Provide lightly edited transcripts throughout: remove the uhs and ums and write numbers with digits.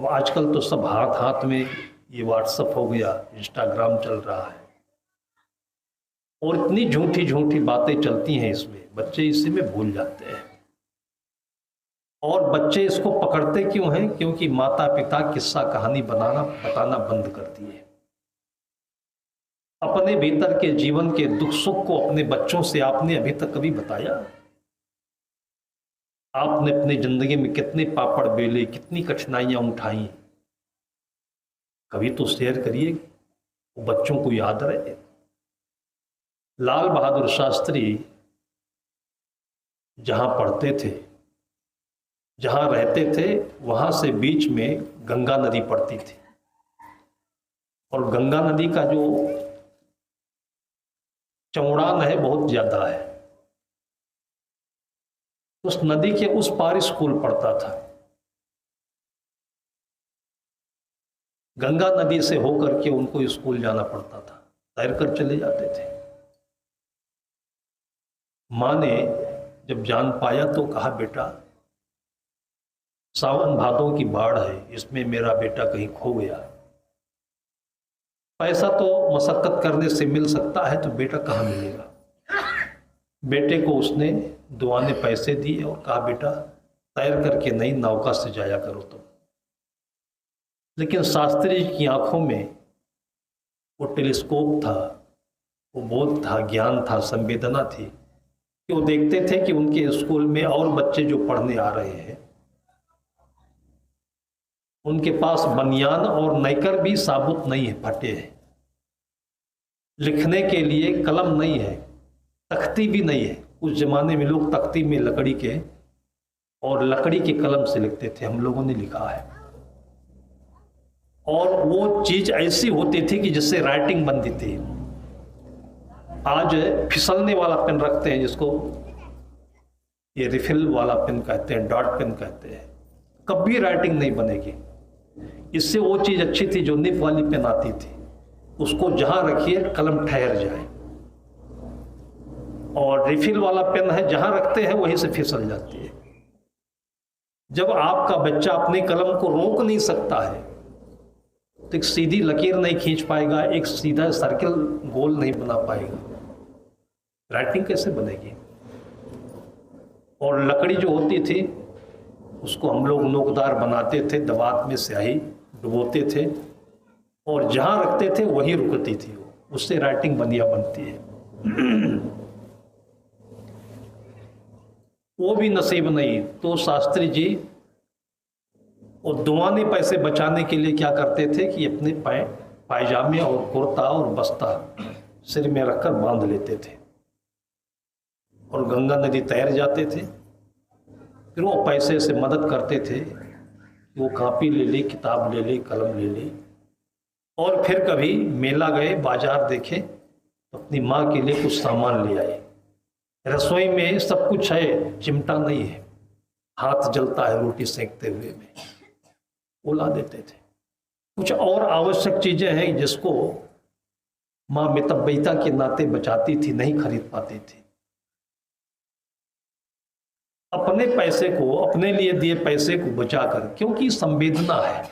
अब आजकल तो सब हाथ हाथ में ये व्हाट्सअप हो गया, इंस्टाग्राम चल रहा है और इतनी झूठी झूठी बातें चलती हैं इसमें, बच्चे इसी में भूल जाते हैं। और बच्चे इसको पकड़ते क्यों हैं? क्योंकि माता पिता किस्सा कहानी बताना बंद कर दिए। अपने भीतर के जीवन के दुख सुख को अपने बच्चों से आपने अभी तक कभी बताया? आपने अपनी जिंदगी में कितने पापड़ बेले, कितनी कठिनाइयां उठाई, कभी तो शेयर करिए, वो बच्चों को याद रहे। लाल बहादुर शास्त्री जहां पढ़ते थे, जहां रहते थे, वहां से बीच में गंगा नदी पड़ती थी और गंगा नदी का जो चौड़ान है बहुत ज्यादा है। उस नदी के उस पार स्कूल पड़ता था। गंगा नदी से होकर के उनको स्कूल जाना पड़ता था, तैरकर चले जाते थे। माँ ने जब जान पाया तो कहा, बेटा सावन भादों की बाढ़ है, इसमें मेरा बेटा कहीं खो गया। पैसा तो मशक्कत करने से मिल सकता है, तो बेटा कहाँ मिलेगा? बेटे को उसने दुआ ने पैसे दिए और कहा, बेटा तैर करके नहीं, नौका से जाया करो तुम। लेकिन शास्त्री की आंखों में वो टेलीस्कोप था, वो बोध था, ज्ञान था, संवेदना थी कि वो देखते थे कि उनके स्कूल में और बच्चे जो पढ़ने आ रहे हैं, उनके पास बनियान और नैकर भी साबुत नहीं है, फटे हैं। लिखने के लिए कलम नहीं है, तख्ती भी नहीं है। उस जमाने में लोग तख्ती में लकड़ी के और लकड़ी के कलम से लिखते थे, हम लोगों ने लिखा है। और वो चीज ऐसी होती थी कि जिससे राइटिंग बनती थी। आज फिसलने वाला पेन रखते हैं, जिसको ये रिफिल वाला पेन कहते हैं, डॉट पेन कहते हैं, कभी राइटिंग नहीं बनेगी। इससे वो चीज अच्छी थी जो निप वाली पेन आती थी, उसको जहां रखिए कलम ठहर जाए। और रिफिल वाला पेन है, जहां रखते हैं वहीं से फिसल जाती है। जब आपका बच्चा अपने कलम को रोक नहीं सकता है तो एक सीधी लकीर नहीं खींच पाएगा, एक सीधा सर्किल गोल नहीं बना पाएगा, राइटिंग कैसे बनेगी? और लकड़ी जो होती थी उसको हम लोग नोकदार बनाते थे, दवात में स्याही डुबोते थे और जहां रखते थे वही रुकती थी, उससे राइटिंग बढ़िया बनती है। वो भी नसीब नहीं तो शास्त्री जी और दुआने पैसे बचाने के लिए क्या करते थे कि अपने पायजामे और कुर्ता और बस्ता सिर में रखकर बांध लेते थे और गंगा नदी तैर जाते थे। फिर वो पैसे से मदद करते थे, वो कापी ले ले, किताब ले ले, कलम ले ले। और फिर कभी मेला गए, बाजार देखे तो अपनी माँ के लिए कुछ सामान ले आए। रसोई में सब कुछ है, चिमटा नहीं है, हाथ जलता है रोटी सेकते हुए में, वो ला देते थे। कुछ और आवश्यक चीजें हैं जिसको माँ मितब्बयिता के नाते बचाती थी, नहीं खरीद पाती थी। अपने पैसे को, अपने लिए दिए पैसे को बचाकर, क्योंकि संवेदना है।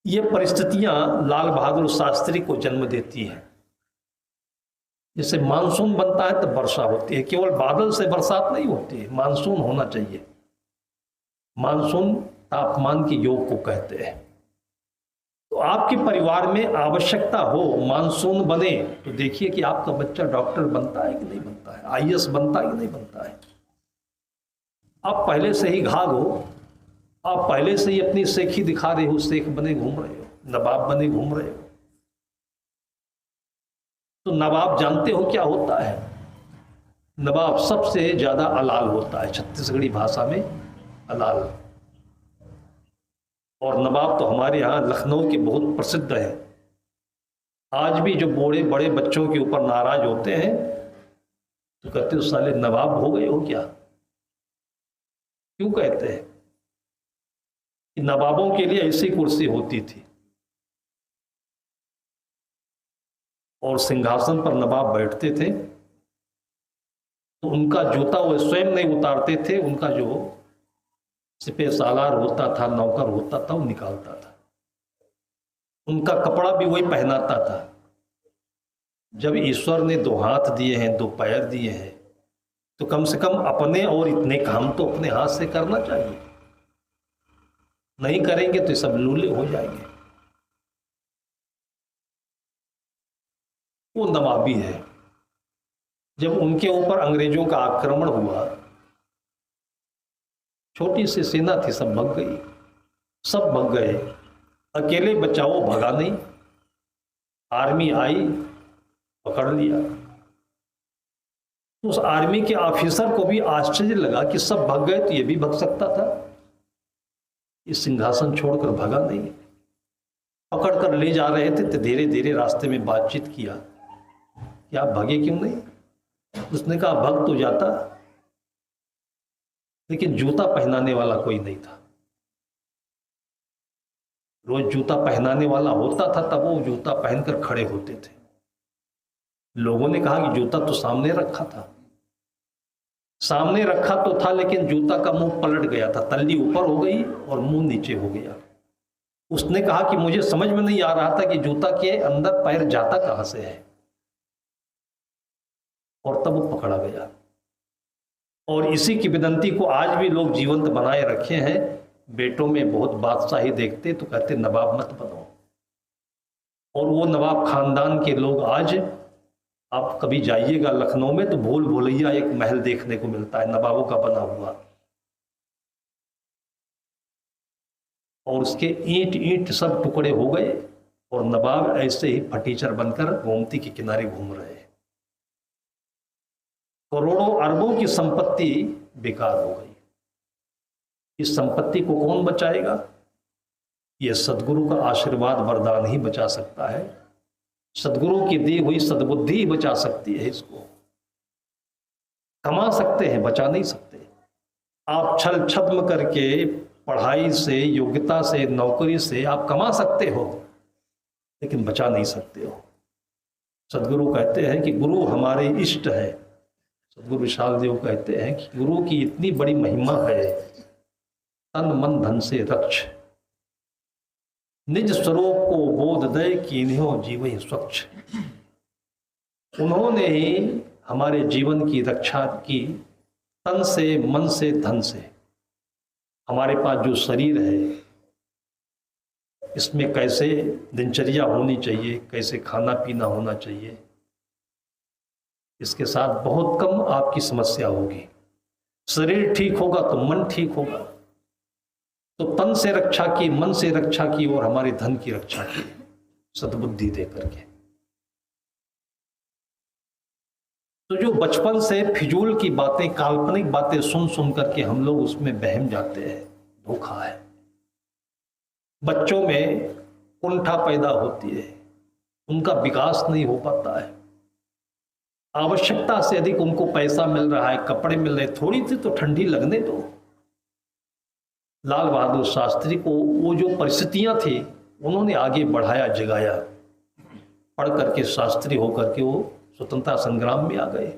ये परिस्थितियां लाल बहादुर शास्त्री को जन्म देती हैं। जैसे मानसून बनता है तो वर्षा होती है, केवल बादल से बरसात नहीं होती है, मानसून होना चाहिए। मानसून तापमान के योग को कहते हैं। तो आपके परिवार में आवश्यकता हो, मानसून बने, तो देखिए कि आपका बच्चा डॉक्टर बनता है कि नहीं बनता है, आईएएस बनता है कि नहीं बनता है। आप पहले से ही घाघ हो, आप पहले से ही अपनी सेखी दिखा रहे हो, शेख बने घूम रहे हो, नवाब बने घूम रहे हो। तो नवाब जानते हो क्या होता है? नवाब सबसे ज्यादा अलाल होता है, छत्तीसगढ़ी भाषा में अलाल। और नवाब तो हमारे यहाँ लखनऊ के बहुत प्रसिद्ध है। आज भी जो बूढ़े बड़े बच्चों के ऊपर नाराज होते हैं तो कहते हो साले नवाब हो गए हो क्या? क्यों कहते हैं? कि नवाबों के लिए ऐसी कुर्सी होती थी और सिंहासन पर नवाब बैठते थे तो उनका जूता वो स्वयं नहीं उतारते थे, उनका जो सिपह सालार होता था, नौकर होता था, वो निकालता था। उनका कपड़ा भी वही पहनाता था। जब ईश्वर ने 2 हाथ दिए हैं, 2 पैर दिए हैं, तो कम से कम अपने और इतने काम तो अपने हाथ से करना चाहिए। नहीं करेंगे तो सब लूले हो जाएंगे। वो नवाबी है। जब उनके ऊपर अंग्रेजों का आक्रमण हुआ, छोटी सी सेना थी, सब भग गई, सब भग गए, अकेले बचाओ भगा नहीं। आर्मी आई, पकड़ लिया। उस आर्मी के ऑफिसर को भी आश्चर्य लगा कि सब भग गए तो ये भी भग सकता था, इस सिंहासन छोड़कर भगा नहीं। पकड़ कर ले जा रहे थे तो धीरे धीरे रास्ते में बातचीत किया कि आप भगे क्यों नहीं। उसने कहा भग तो जाता, लेकिन जूता पहनाने वाला कोई नहीं था। रोज जूता पहनाने वाला होता था, तब वो जूता पहनकर खड़े होते थे। लोगों ने कहा कि जूता तो सामने रखा था। सामने रखा तो था, लेकिन जूता का मुंह पलट गया था, तल्ली ऊपर हो गई और मुंह नीचे हो गया। उसने कहा कि मुझे समझ में नहीं आ रहा था कि जूता के अंदर पैर जाता कहां से है, और तब वो पकड़ा गया। और इसी की विनती को आज भी लोग जीवंत बनाए रखे हैं। बेटों में बहुत बादशाही देखते तो कहते नवाब मत बनो, और वो नवाब खानदान के लोग आज, आप कभी जाइएगा लखनऊ में तो भूल भुलैया एक महल देखने को मिलता है नवाबों का बना हुआ, और उसके ईंट ईंट सब टुकड़े हो गए, और नवाब ऐसे ही फटीचर बनकर गोमती के किनारे घूम रहे हैं। करोड़ों अरबों की संपत्ति बेकार हो गई। इस संपत्ति को कौन बचाएगा? यह सदगुरु का आशीर्वाद वरदान ही बचा सकता है। सदगुरु की दी हुई सद्बुद्धि ही बचा सकती है। इसको कमा सकते हैं, बचा नहीं सकते। आप छल छद्म करके, पढ़ाई से, योग्यता से, नौकरी से आप कमा सकते हो, लेकिन बचा नहीं सकते हो। सदगुरु कहते हैं कि गुरु हमारे इष्ट है। सदगुरु विशाल देव कहते हैं कि गुरु की इतनी बड़ी महिमा है, तन मन धन से रक्ष, निज स्वरूप को बोध दे कीन्हो जीव स्वच्छ। उन्होंने ही हमारे जीवन की रक्षा की, तन से, मन से, धन से। हमारे पास जो शरीर है, इसमें कैसे दिनचर्या होनी चाहिए, कैसे खाना पीना होना चाहिए, इसके साथ बहुत कम आपकी समस्या होगी। शरीर ठीक होगा तो मन ठीक होगा। तो तन से रक्षा की, मन से रक्षा की, और हमारे धन की रक्षा की सद्बुद्धि दे करके। तो जो बचपन से फिजूल की बातें, काल्पनिक बातें सुन सुन करके हम लोग उसमें बहम जाते हैं, धोखा है। बच्चों में कुंठा पैदा होती है, उनका विकास नहीं हो पाता है। आवश्यकता से अधिक उनको पैसा मिल रहा है, कपड़े मिल रहे, थोड़ी सी तो ठंडी लगने दो। लाल बहादुर शास्त्री को वो जो परिस्थितियां थी, उन्होंने आगे बढ़ाया, जगाया। पढ़ करके शास्त्री होकर के वो स्वतंत्रता संग्राम में आ गए।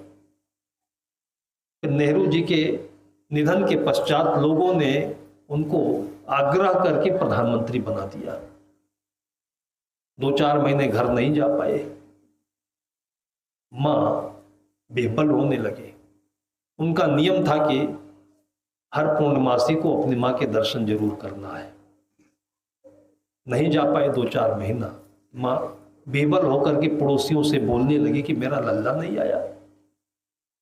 नेहरू जी के निधन के पश्चात लोगों ने उनको आग्रह करके प्रधानमंत्री बना दिया। 2-4 महीने घर नहीं जा पाए, मां बेबल होने लगे। उनका नियम था कि हर पूर्णमासी को अपनी मां के दर्शन जरूर करना है। नहीं जा पाए 2-4 महीना, मां बेबल होकर के पड़ोसियों से बोलने लगी कि मेरा लल्ला नहीं आया।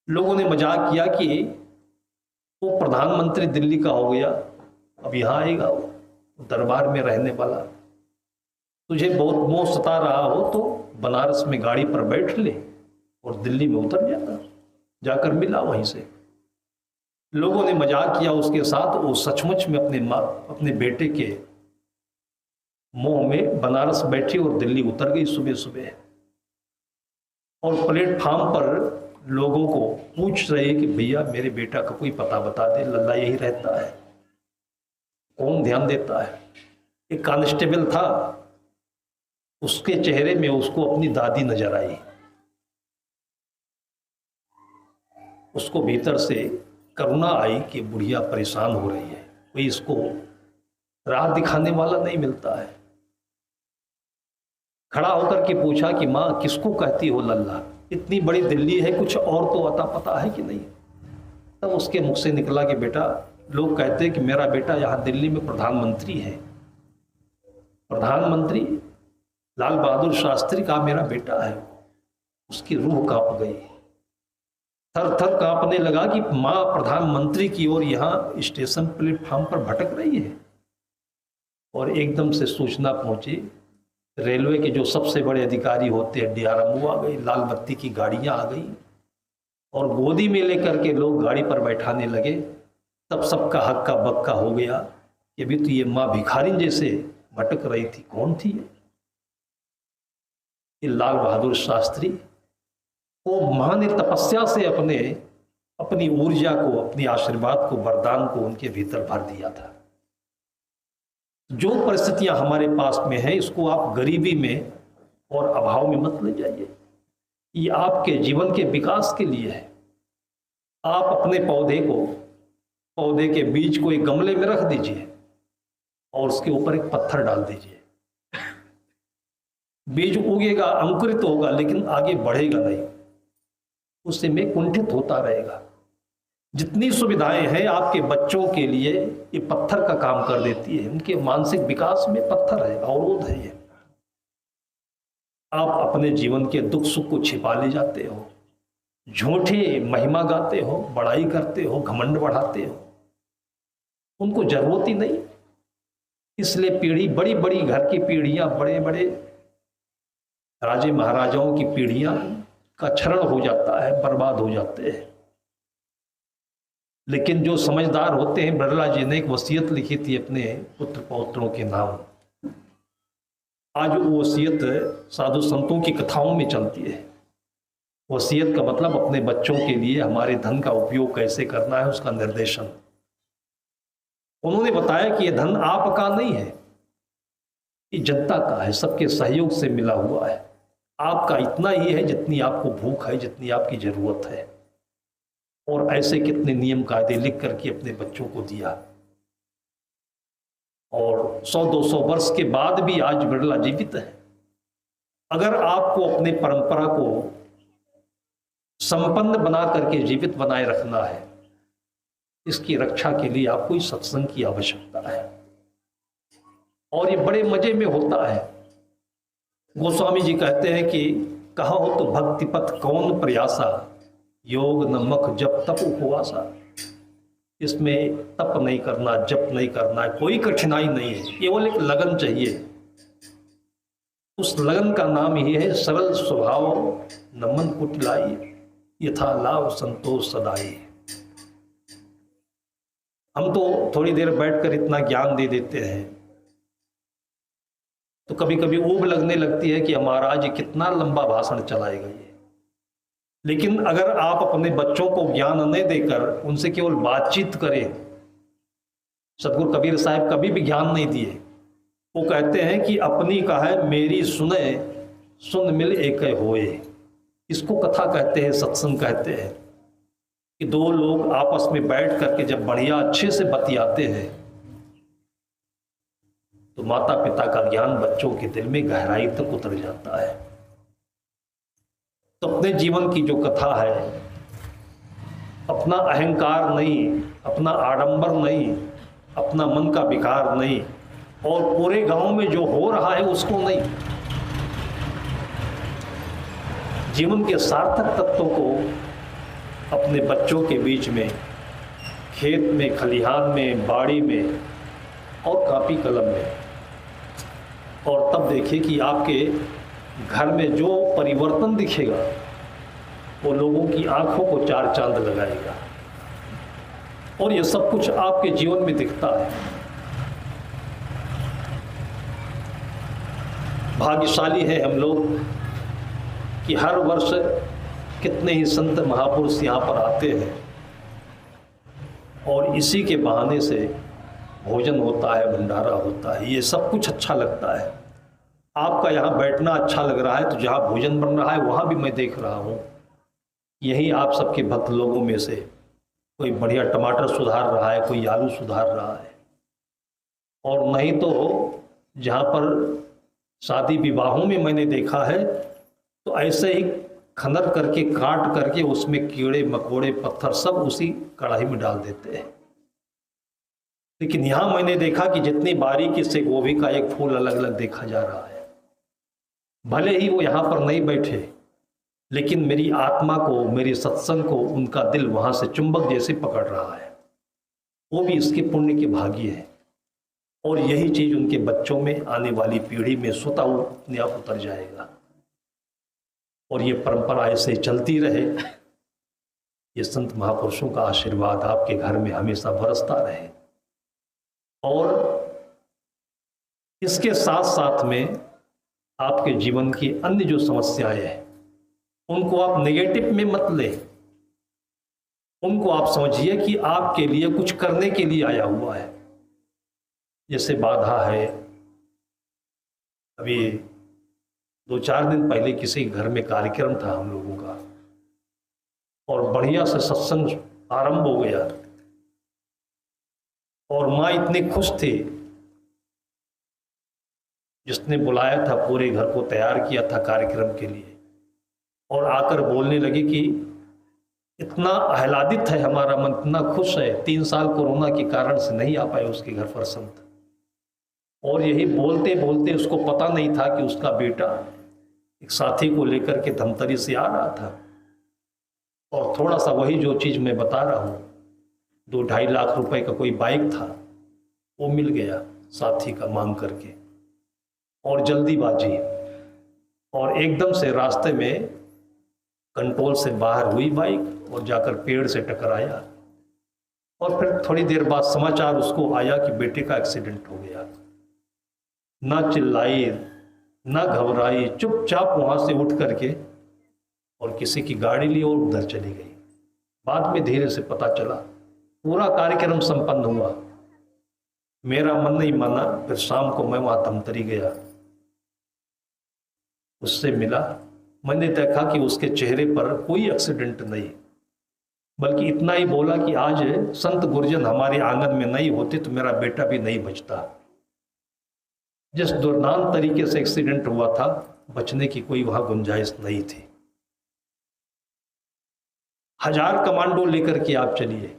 लोगों ने मजाक किया कि वो प्रधानमंत्री दिल्ली का हो गया, अब यहाँ आएगा वो दरबार में रहने वाला। तुझे बहुत मोह सता रहा हो तो बनारस में गाड़ी पर बैठ ले और दिल्ली में उतर जाता, जाकर मिला वहीं से। लोगों ने मजाक किया उसके साथ। वो सचमुच में अपने बेटे के मोह में बनारस बैठी और दिल्ली उतर गई सुबह सुबह। और प्लेटफार्म पर लोगों को पूछ रहे कि भैया मेरे बेटा का कोई पता बता दे, लल्ला यही रहता है, कौन ध्यान देता है। एक कांस्टेबल था, उसके चेहरे में उसको अपनी दादी नजर आई। उसको भीतर से करुणा आई कि बुढ़िया परेशान हो रही है, कोई इसको राह दिखाने वाला नहीं मिलता है। खड़ा होकर के पूछा कि माँ किसको कहती हो लल्ला, इतनी बड़ी दिल्ली है, कुछ और तो अता पता है कि नहीं। तब उसके मुख से निकला कि बेटा, लोग कहते हैं कि मेरा बेटा यहाँ दिल्ली में प्रधानमंत्री है। प्रधानमंत्री लाल बहादुर शास्त्री का मेरा बेटा है। उसकी रूह कांप गई, थर थर कांपने लगा कि माँ प्रधानमंत्री की ओर यहाँ स्टेशन प्लेटफॉर्म पर भटक रही है। और एकदम से सूचना पहुंची, रेलवे के जो सबसे बड़े अधिकारी होते हैं DRMO आ गई, लाल बत्ती की गाड़ियां आ गई और गोदी में लेकर के लोग गाड़ी पर बैठाने लगे। तब सबका हक्का बक्का हो गया कि अभी तो ये माँ भिखारी जैसे भटक रही थी, कौन थी ये लाल बहादुर शास्त्री। वो माँ ने तपस्या से अपनी ऊर्जा को, अपनी आशीर्वाद को, वरदान को उनके भीतर भर दिया था। जो परिस्थितियां हमारे पास में है, इसको आप गरीबी में और अभाव में मत ले जाइए। ये आपके जीवन के विकास के लिए है। आप अपने पौधे के बीज को एक गमले में रख दीजिए और उसके ऊपर एक पत्थर डाल दीजिए। बीज उगेगा, अंकुरित होगा, लेकिन आगे बढ़ेगा नहीं, उससे में कुंठित होता रहेगा। जितनी सुविधाएं हैं आपके बच्चों के लिए, ये पत्थर का काम कर देती है। उनके मानसिक विकास में पत्थर है, अवरोध है ये। आप अपने जीवन के दुख सुख को छिपा ले जाते हो, झूठे महिमा गाते हो, बड़ाई करते हो, घमंड बढ़ाते हो। उनको जरूरत ही नहीं। इसलिए पीढ़ी, बड़ी बड़ी घर की पीढ़ियां, बड़े बड़े राजे महाराजाओं की पीढ़ियां का क्षरण हो जाता है, बर्बाद हो जाते हैं। लेकिन जो समझदार होते हैं, बिरला जी ने एक वसीयत लिखी थी अपने पुत्र पौत्रों के नाम। आज वो वसीयत साधु संतों की कथाओं में चलती है। वसीयत का मतलब अपने बच्चों के लिए हमारे धन का उपयोग कैसे करना है, उसका निर्देशन। उन्होंने बताया कि यह धन आपका नहीं है, ये जनता का है, सबके सहयोग से मिला हुआ है। आपका इतना ही है जितनी आपको भूख है, जितनी आपकी जरूरत है। और ऐसे कितने नियम कायदे लिख करके अपने बच्चों को दिया। और 100-200 वर्ष के बाद भी आज बिरला जीवित है। अगर आपको अपने परंपरा को संपन्न बना करके जीवित बनाए रखना है, इसकी रक्षा के लिए आपको इस सत्संग की आवश्यकता है। और ये बड़े मजे में होता है। गोस्वामी जी कहते हैं कि कहा हो तो भक्ति पथ कौन प्रयासा, योग नमक जप तप उपवासा। इसमें तप नहीं करना, जप नहीं करना है, कोई कठिनाई नहीं है, केवल एक लगन चाहिए। उस लगन का नाम ही है सरल स्वभाव नमन कुटिलाई, यथा लाभ संतोष सदाई। हम तो थोड़ी देर बैठकर इतना ज्ञान दे देते हैं तो कभी कभी ऊब लगने लगती है कि हमारा आज कितना लंबा भाषण चलाएगा ये। लेकिन अगर आप अपने बच्चों को ज्ञान न देकर उनसे केवल बातचीत करें, सतगुरु कबीर साहब कभी भी ज्ञान नहीं दिए। वो कहते हैं कि अपनी कहे मेरी सुने, सुन मिल एक होए। इसको कथा कहते हैं, सत्संग कहते हैं कि दो लोग आपस में बैठ करके जब बढ़िया अच्छे से बतियाते हैं तो माता पिता का ज्ञान बच्चों के दिल में गहराई तक उतर जाता है। तो अपने जीवन की जो कथा है, अपना अहंकार नहीं, अपना आडंबर नहीं, अपना मन का विकार नहीं, और पूरे गांव में जो हो रहा है उसको नहीं, जीवन के सार्थक तत्वों को अपने बच्चों के बीच में, खेत में, खलिहान में, बाड़ी में और कापी कलम में। और तब देखिए कि आपके घर में जो परिवर्तन दिखेगा वो लोगों की आंखों को चार चांद लगाएगा। और ये सब कुछ आपके जीवन में दिखता है। भाग्यशाली है हम लोग कि हर वर्ष कितने ही संत महापुरुष यहाँ पर आते हैं और इसी के बहाने से भोजन होता है, भंडारा होता है, ये सब कुछ अच्छा लगता है। आपका यहाँ बैठना अच्छा लग रहा है तो जहाँ भोजन बन रहा है वहाँ भी मैं देख रहा हूँ, यही आप सबके भक्त लोगों में से कोई बढ़िया टमाटर सुधार रहा है, कोई आलू सुधार रहा है, और नहीं तो जहाँ पर शादी विवाहों में मैंने देखा है तो ऐसे ही खनन करके काट करके उसमें कीड़े मकोड़े पत्थर सब उसी कढ़ाई में डाल देते हैं। लेकिन यहाँ मैंने देखा कि जितनी बारीकी से गोभी का एक फूल अलग अलग देखा जा रहा है। भले ही वो यहाँ पर नहीं बैठे, लेकिन मेरी आत्मा को, मेरी सत्संग को उनका दिल वहाँ से चुंबक जैसे पकड़ रहा है। वो भी इसके पुण्य के भागी है और यही चीज उनके बच्चों में, आने वाली पीढ़ी में स्वतः अपने आप उतर जाएगा और ये परंपरा ऐसे चलती रहे। ये संत महापुरुषों का आशीर्वाद आपके घर में हमेशा बरसता रहे। और इसके साथ साथ में आपके जीवन की अन्य जो समस्याएं हैं उनको आप नेगेटिव में मत ले, उनको आप समझिए कि आपके लिए कुछ करने के लिए आया हुआ है। जैसे बाधा है, अभी 2-4 दिन पहले किसी घर में कार्यक्रम था हम लोगों का और बढ़िया से सत्संग आरंभ हो गया और माँ इतनी खुश थी, जिसने बुलाया था पूरे घर को तैयार किया था कार्यक्रम के लिए, और आकर बोलने लगी कि इतना आह्लादित है हमारा मन, इतना खुश है। 3 साल कोरोना के कारण से नहीं आ पाए उसके घर पर संत, और यही बोलते बोलते उसको पता नहीं था कि उसका बेटा एक साथी को लेकर के धमतरी से आ रहा था और थोड़ा सा वही जो चीज मैं बता रहा हूँ, 2-2.5 लाख रुपए का कोई बाइक था, वो मिल गया साथी का मांग करके, और जल्दीबाजी, और एकदम से रास्ते में कंट्रोल से बाहर हुई बाइक और जाकर पेड़ से टकराया। और फिर थोड़ी देर बाद समाचार उसको आया कि बेटे का एक्सीडेंट हो गया। ना चिल्लाई ना घबराई, चुपचाप वहां से उठ करके और किसी की गाड़ी ली और उधर चली गई। बाद में धीरे से पता चला, पूरा कार्यक्रम संपन्न हुआ। मेरा मन नहीं माना, फिर शाम को मैं वहां धमतरी गया, उससे मिला। मैंने देखा कि उसके चेहरे पर कोई एक्सीडेंट नहीं, बल्कि इतना ही बोला कि आज संत गुरुजन हमारे आंगन में नहीं होते तो मेरा बेटा भी नहीं बचता। जिस दुर्दांत तरीके से एक्सीडेंट हुआ था, बचने की कोई वहां गुंजाइश नहीं थी। 1000 कमांडो लेकर के आप चलिए,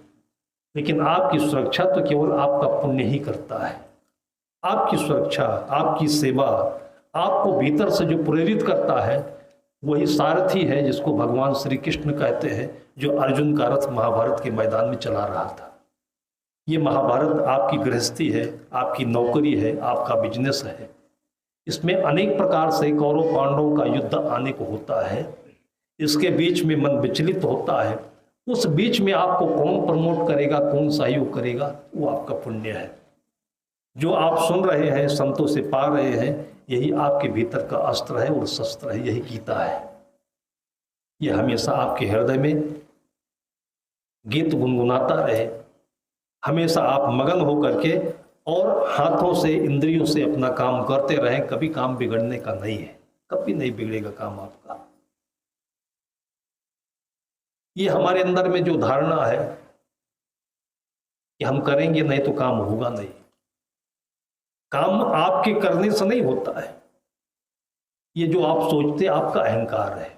लेकिन आपकी सुरक्षा तो केवल आपका पुण्य ही करता है। आपकी सुरक्षा, आपकी सेवा, आपको भीतर से जो प्रेरित करता है वही सारथी है, जिसको भगवान श्री कृष्ण कहते हैं, जो अर्जुन का रथ महाभारत के मैदान में चला रहा था। ये महाभारत आपकी गृहस्थी है, आपकी नौकरी है, आपका बिजनेस है। इसमें अनेक प्रकार से कौरव पांडवों का युद्ध आने को होता है। इसके बीच में मन विचलित होता है। उस बीच में आपको कौन प्रमोट करेगा, कौन सहयोग करेगा, वो आपका पुण्य है। जो आप सुन रहे हैं, संतों से पा रहे हैं, यही आपके भीतर का अस्त्र है और शस्त्र है, यही गीता है। ये हमेशा आपके हृदय में गीत गुनगुनाता रहे। हमेशा आप मगन होकर के और हाथों से, इंद्रियों से अपना काम करते रहें। कभी काम बिगड़ने का नहीं है, कभी नहीं बिगड़ेगा काम आपका। ये हमारे अंदर में जो धारणा है कि हम करेंगे नहीं तो काम होगा नहीं, काम आपके करने से नहीं होता है। ये जो आप सोचते, आपका अहंकार है।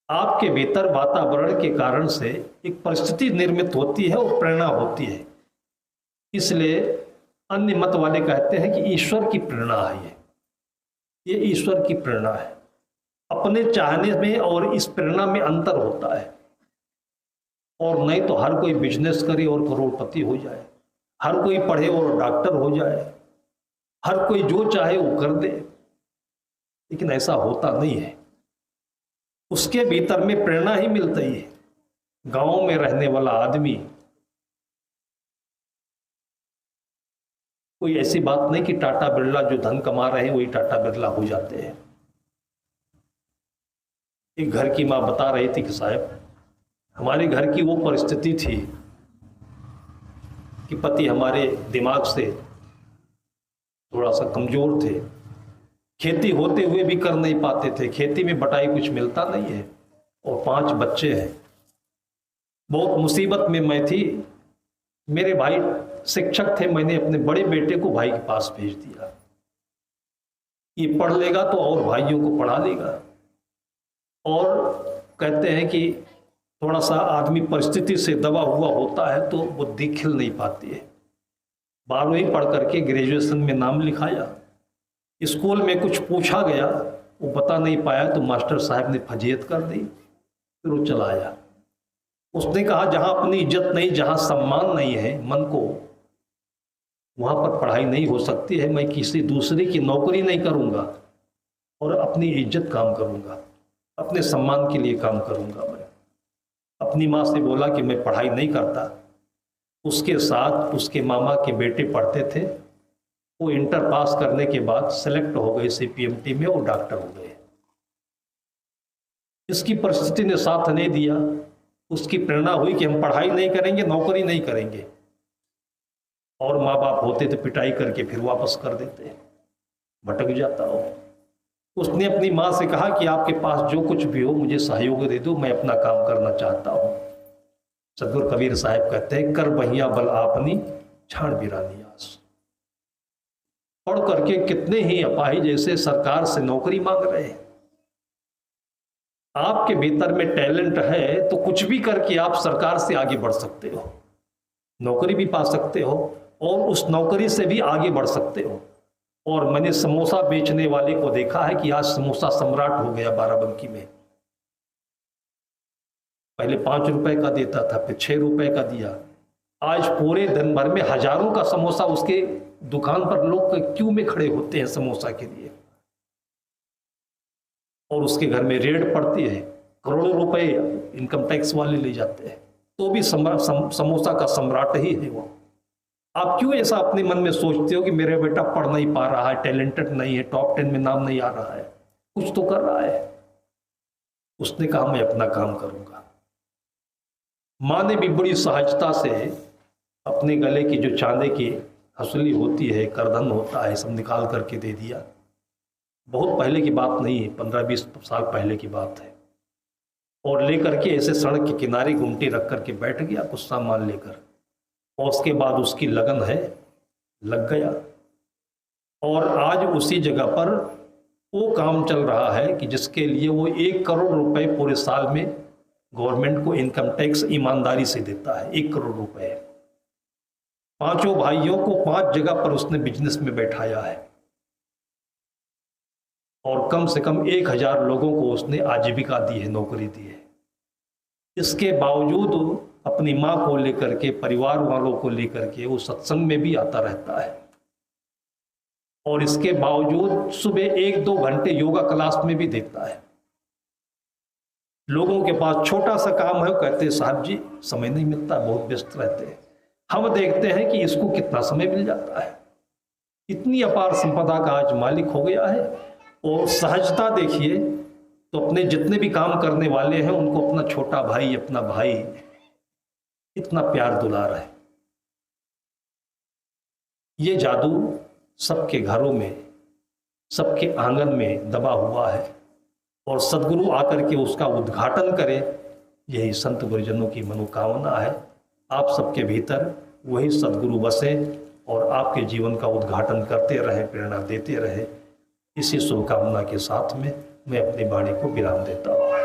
आपके भीतर वातावरण के कारण से एक परिस्थिति निर्मित होती है और प्रेरणा होती है। इसलिए अन्य मत वाले कहते हैं कि ईश्वर की प्रेरणा है, ये ईश्वर की प्रेरणा है। अपने चाहने में और इस प्रेरणा में अंतर होता है। और नहीं तो हर कोई बिजनेस करे और करोड़पति हो जाए, हर कोई पढ़े और डॉक्टर हो जाए, हर कोई जो चाहे वो कर दे, लेकिन ऐसा होता नहीं है। उसके भीतर में प्रेरणा ही मिलती है। गांव में रहने वाला आदमी, कोई ऐसी बात नहीं कि टाटा बिरला जो धन कमा रहे हैं वही टाटा बिरला हो जाते हैं। एक घर की मां बता रही थी कि साहब, हमारे घर की वो परिस्थिति थी कि पति हमारे दिमाग से थोड़ा सा कमजोर थे, खेती होते हुए भी कर नहीं पाते थे, खेती में बटाई कुछ मिलता नहीं है, और 5 बच्चे हैं। बहुत मुसीबत में मैं थी। मेरे भाई शिक्षक थे, मैंने अपने बड़े बेटे को भाई के पास भेज दिया, ये पढ़ लेगा तो और भाइयों को पढ़ा लेगा। और कहते हैं कि थोड़ा सा आदमी परिस्थिति से दबा हुआ होता है तो बुद्धि खिल नहीं पाती है। 12वीं पढ़ करके ग्रेजुएशन में नाम लिखाया, स्कूल में कुछ पूछा गया, वो बता नहीं पाया तो मास्टर साहब ने फजीयत कर दी, फिर वो चला आया। उसने कहा जहाँ अपनी इज्जत नहीं, जहाँ सम्मान नहीं है मन को, वहाँ पर पढ़ाई नहीं हो सकती है। मैं किसी दूसरे की नौकरी नहीं करूँगा और अपनी इज्जत काम करूँगा, अपने सम्मान के लिए काम करूँगा। मैं अपनी माँ से बोला कि मैं पढ़ाई नहीं करता। उसके साथ उसके मामा के बेटे पढ़ते थे, वो इंटर पास करने के बाद सेलेक्ट हो गए CPMT में और डॉक्टर हो गए। इसकी परिस्थिति ने साथ नहीं दिया, उसकी प्रेरणा हुई कि हम पढ़ाई नहीं करेंगे, नौकरी नहीं करेंगे, और माँ बाप होते तो पिटाई करके फिर वापस कर देते, भटक जाता हो। उसने अपनी माँ से कहा कि आपके पास जो कुछ भी हो मुझे सहयोग दे दो, मैं अपना काम करना चाहता हूँ। सदगुरु कबीर साहब कहते हैं, कर बहिया बल आपनी छाण बिरानी आस। पढ़ करके कितने ही अपाही जैसे सरकार से नौकरी मांग रहे हैं। आपके भीतर में टैलेंट है तो कुछ भी करके आप सरकार से आगे बढ़ सकते हो, नौकरी भी पा सकते हो और उस नौकरी से भी आगे बढ़ सकते हो। और मैंने समोसा बेचने वाले को देखा है कि आज समोसा सम्राट हो गया बाराबंकी में। पहले 5 रुपए का देता था, फिर 6 रुपए का दिया, आज पूरे दिन भर में हजारों का समोसा उसके दुकान पर लोग क्यू में खड़े होते हैं समोसा के लिए, और उसके घर में रेड पड़ती है, करोड़ों रुपए इनकम टैक्स वाले ले जाते हैं, तो भी समोसा का सम्राट ही है वो। आप क्यों ऐसा अपने मन में सोचते हो कि मेरा बेटा पढ़ नहीं पा रहा है, टैलेंटेड नहीं है, टॉप 10 में नाम नहीं आ रहा है, कुछ तो कर रहा है। उसने कहा मैं अपना काम करूंगा। माँ ने भी बड़ी सहजता से अपने गले की जो चांदी की हंसुली होती है, करधन होता है, सब निकाल करके दे दिया। बहुत पहले की बात नहीं है, 15-20 साल पहले की बात है। और लेकर के ऐसे सड़क के किनारे गुमटी रख करके बैठ गया कुछ सामान लेकर, और उसके बाद उसकी लगन है, लग गया। और आज उसी जगह पर वो काम चल रहा है कि जिसके लिए वो 1 करोड़ रुपए पूरे साल में गवर्नमेंट को इनकम टैक्स ईमानदारी से देता है। 1 करोड़ रुपए 5 भाइयों को 5 जगह पर उसने बिजनेस में बैठाया है, और कम से कम 1000 लोगों को उसने आजीविका दी है, नौकरी दी है। इसके बावजूद अपनी माँ को लेकर के, परिवार वालों को लेकर के वो सत्संग में भी आता रहता है, और इसके बावजूद सुबह 1-2 घंटे योगा क्लास में भी देता है। लोगों के पास छोटा सा काम है, वो कहते हैं साहब जी समय नहीं मिलता, बहुत व्यस्त रहते हैं। हम देखते हैं कि इसको कितना समय मिल जाता है, इतनी अपार संपदा का आज मालिक हो गया है। और सहजता देखिए तो अपने जितने भी काम करने वाले हैं उनको अपना छोटा भाई, अपना भाई इतना प्यार दुलार है। ये जादू सबके घरों में, सबके आंगन में दबा हुआ है, और सदगुरु आकर के उसका उद्घाटन करे, यही संत गुरुजनों की मनोकामना है। आप सबके भीतर वही सदगुरु बसे और आपके जीवन का उद्घाटन करते रहे, प्रेरणा देते रहे। इसी शुभकामना के साथ में मैं अपनी वाणी को विराम देता हूँ।